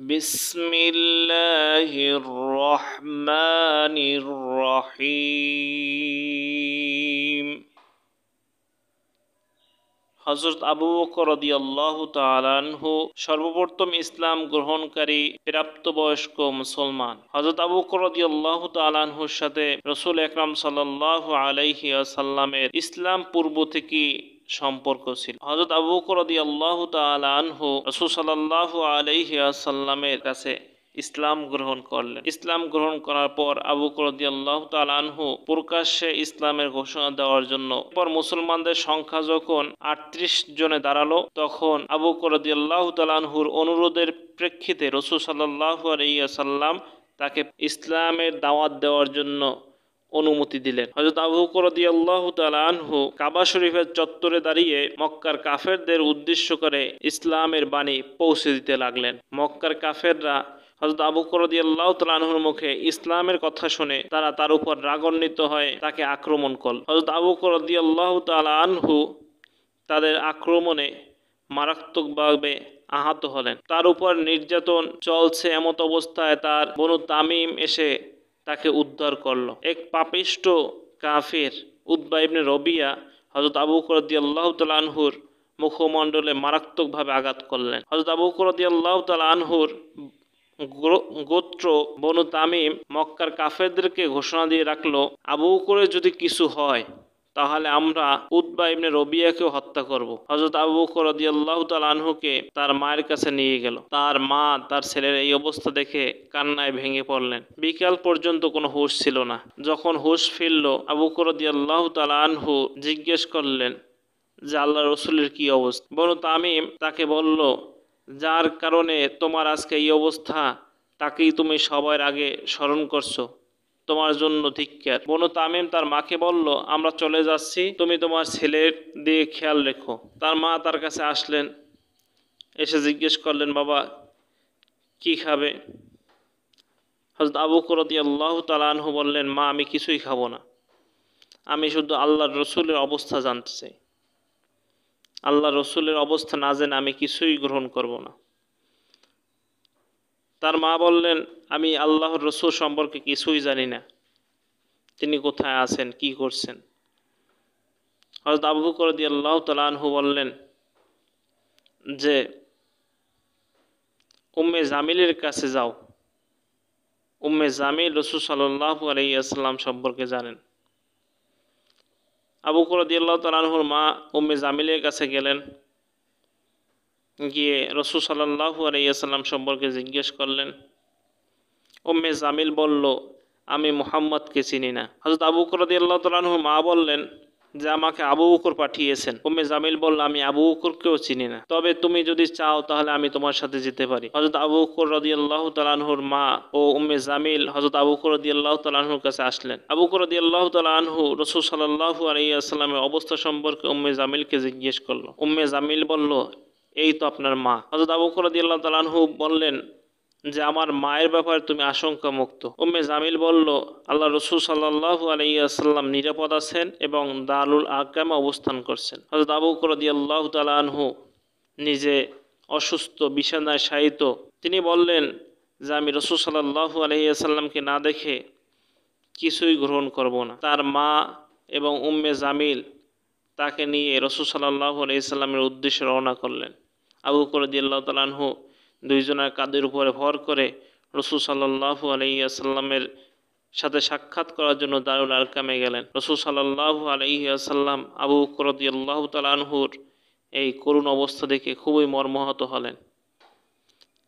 বিসমিল্লাহির রহমানির রহিম। হযরত আবু বকর রাদিয়াল্লাহু তাআলা আনহু সর্বপ্রথম ইসলাম গ্রহণকারী প্রাপ্তবয়স্ক মুসলমান। হযরত আবু বকর রাদিয়াল্লাহু তাআলা আনহুর সাথে রাসূল আকরাম সাল্লাল্লাহু আলাইহি ওয়াসাল্লামের ইসলাম পূর্ব থেকে সম্পর্ক ছিল। হযরত আবু বকর রাদিয়াল্লাহু তাআলা আনহু রাসূল সাল্লাল্লাহু আলাইহি ওয়াসাল্লামের কাছে ইসলাম গ্রহণ করলেন। ইসলাম গ্রহণ করার পর আবু বকর রাদিয়াল্লাহু তাআলা আনহু প্রকাশ্যে ইসলামের ঘোষণা দেওয়ার জন্য পর মুসলমানদের সংখ্যা যখন ৩৮ জনে দাঁড়ালো, তখন আবু বকর রাদিয়াল্লাহু তাআলা আনহুর অনুরোধের প্রেক্ষিতে রাসূল সাল্লাল্লাহু আলাইহি ওয়াসাল্লাম তাকে ইসলামের দাওয়াত দেওয়ার জন্য অনুমতি দিলেন। হযরত আবু বকর রাদিয়াল্লাহু তাআলা আনহু কাবা শরীফের চত্বরে দাঁড়িয়ে মক্কার কাফেরদের উদ্দেশ্য করে ইসলামের বাণী পৌঁছে দিতে লাগলেন। মক্কার কাফেররা হযরত আবু বকর রাদিয়াল্লাহু তাআলা আনহুর মুখে ইসলামের কথা শুনে তারা তার উপর রাগান্বিত হয়ে তাকে আক্রমণ করল। হযরত আবু বকর রাদিয়াল্লাহু তাআলা আনহু তাদের আক্রমণে মারাত্মকভাবে আহত হলেন। তার উপর নির্যাতন চলছে, এমত অবস্থায় তার বনু তামিম এসে তাকে উদ্ধার করলো। এক পাপিষ্ট কাফির উতবা ইবনে রবিয়া হযরত আবু বকর রাদিয়াল্লাহু তাআলা আনহুর মুখমণ্ডলে মারাত্মকভাবে আঘাত করলেন। হযরত আবু বকর রাদিয়াল্লাহু তাআলা আনহুর গোত্র বনু তামিম মক্কার কাফেরদেরকে ঘোষণা দিয়ে রাখলো, আবু বকরের যদি কিছু হয় তাহলে আমরা উতবা ইবনে রবিয়াকেও হত্যা করব। হযরত আবু বকর রাদিয়াল্লাহু তাআলা আনহুকে তার মায়ের কাছে নিয়ে গেল। তার মা তার ছেলের এই অবস্থা দেখে কান্নায় ভেঙে পড়লেন। বিকাল পর্যন্ত কোনো হুঁশ ছিল না। যখন হুঁশ ফিরল, আবু বকর রাদিয়াল্লাহু তাআলা আনহু জিজ্ঞেস করলেন যে আল্লাহর রাসূলের কি অবস্থা। বনু তামিম তাকে বলল, যার কারণে তোমার আজকে এই অবস্থা তাকেই তুমি সবার আগে স্মরণ করছো, তোমার জন্য ধিক্কার। বনু তামিম তার মাকে বলল, আমরা চলে যাচ্ছি, তুমি তোমার ছেলের দিকে খেয়াল রেখো। তার মা তার কাছে আসলেন, এসে জিজ্ঞেস করলেন, বাবা কি খাবে? হযরত আবু বকর রাদিয়াল্লাহু তাআলা আনহু বললেন, মা আমি কিছুই খাবো না, আমি শুধু আল্লাহর রাসূলের অবস্থা জানতে চাই। আল্লাহর রাসূলের অবস্থা না জেনে আমি কিছুই গ্রহণ করব না। তার মা বললেন, আমি আল্লাহর রাসূল সম্পর্কে কিছুই জানি না, তিনি কোথায় আছেন, কি করছেন। হযরত আবু বকর রাদিয়াল্লাহু তাআলা আনহু বললেন যে উম্মে জামিলের কাছে যাও। উম্মে জামিল রাসূল সাল্লাল্লাহু আলাইহি ওয়াসাল্লাম সম্পর্কে জানেন। আবু বকর রাদিয়াল্লাহু তাআলা আনহুর মা উম্মে জামিলের কাছে গেলেন, গিয়ে রাসূল সাল্লাল্লাহু আলাইহি ওয়াসাল্লাম সম্পর্কে জিজ্ঞেস করলেন। উম্মে জামিল বলল, আমি মুহাম্মদকে চিনি না। হযরত আবু বকর রাদিয়াল্লাহু তাআলা আনহুর মা বললেন যে আমাকে আবু বকর পাঠিয়েছেন। উম্মে জামিল বলল, আমি আবু বকরকেও চিনি না, তবে তুমি যদি চাও তাহলে আমি তোমার সাথে যেতে পারি। হযরত আবু বকর রাদিয়াল্লাহু তাআলা আনহুর মা ও উম্মে জামিল হযরত আবু বকর রাদিয়াল্লাহু তাআলা আনহুর কাছে আসলেন। আবু বকর রাদিয়াল্লাহু তাআলা আনহু রাসূল সাল্লাল্লাহু আলাইহি ওয়াসাল্লামের অবস্থা সম্পর্কে উম্মে জামিলকে জিজ্ঞেস করলো। উম্মে জামিল বলল, এই তো আপনার মা। হযরত আবু বকর রাদিয়াল্লাহু তাআলা আনহু বললেন যে আমার মায়ের ব্যাপারে তুমি আশঙ্কা মুক্ত। উম্মে জামিল বলল, আল্লাহ রাসূল সাল্লাল্লাহু আলাইহি ওয়াসাল্লাম নিরাপদ আছেন এবং দারুল আরকামে অবস্থান করছেন। হযরত আবু বকর রাদিয়াল্লাহু তাআলা আনহু নিজে অসুস্থ, বিছানায় শায়িত। তিনি বললেন যে আমি রাসূল সাল্লাল্লাহু আলাইহি ওয়াসাল্লামকে না দেখে কিছুই গ্রহণ করব না। তার মা এবং উম্মে জামিল তাকে নিয়ে রাসূল সাল্লাল্লাহু আলাইহি ওয়াসাল্লামের উদ্দেশ্যে রওনা করলেন। আবু বকর রাদিয়াল্লাহু তাআলা আনহু দুইজনের কাঁধের উপরে ভর করে রাসূল সাল্লাল্লাহু আলাইহি ওয়াসাল্লামের সাথে সাক্ষাৎ করার জন্য দারুল আরকামে গেলেন। রাসূল সাল্লাল্লাহু আলাইহি ওয়াসাল্লাম আবু বকর রাদিয়াল্লাহু তাআলা আনহুর এই করুণ অবস্থা দেখে খুবই মর্মাহত হলেন।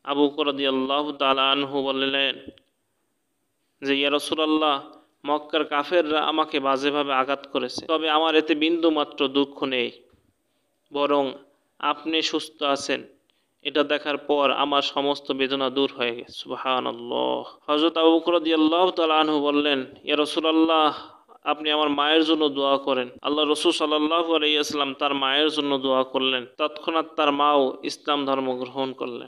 আবু বকর রাদিয়াল্লাহু তাআলা আনহু বললেন যে ইয়া রাসূলুল্লাহ, মক্কার কাফেররা আমাকে বাজেভাবে আঘাত করেছে, তবে আমার এতে বিন্দু মাত্র দুঃখ নেই, বরং আপনি সুস্থ আছেন এটা দেখার পর আমার সমস্ত বেদনা দূর হয়ে গেছে। সুবহানাল্লাহ। হযরত আবু বকর রাদিয়াল্লাহু তাআলা আনহু বললেন, ইয়া রাসূলুল্লাহ, আপনি আমার মায়ের জন্য দোয়া করেন। আল্লাহ রাসূল সাল্লাল্লাহু আলাইহি ওয়াসাল্লাম তার মায়ের জন্য দোয়া করলেন। তৎক্ষণাৎ তার মাও ইসলাম ধর্ম গ্রহণ করলেন।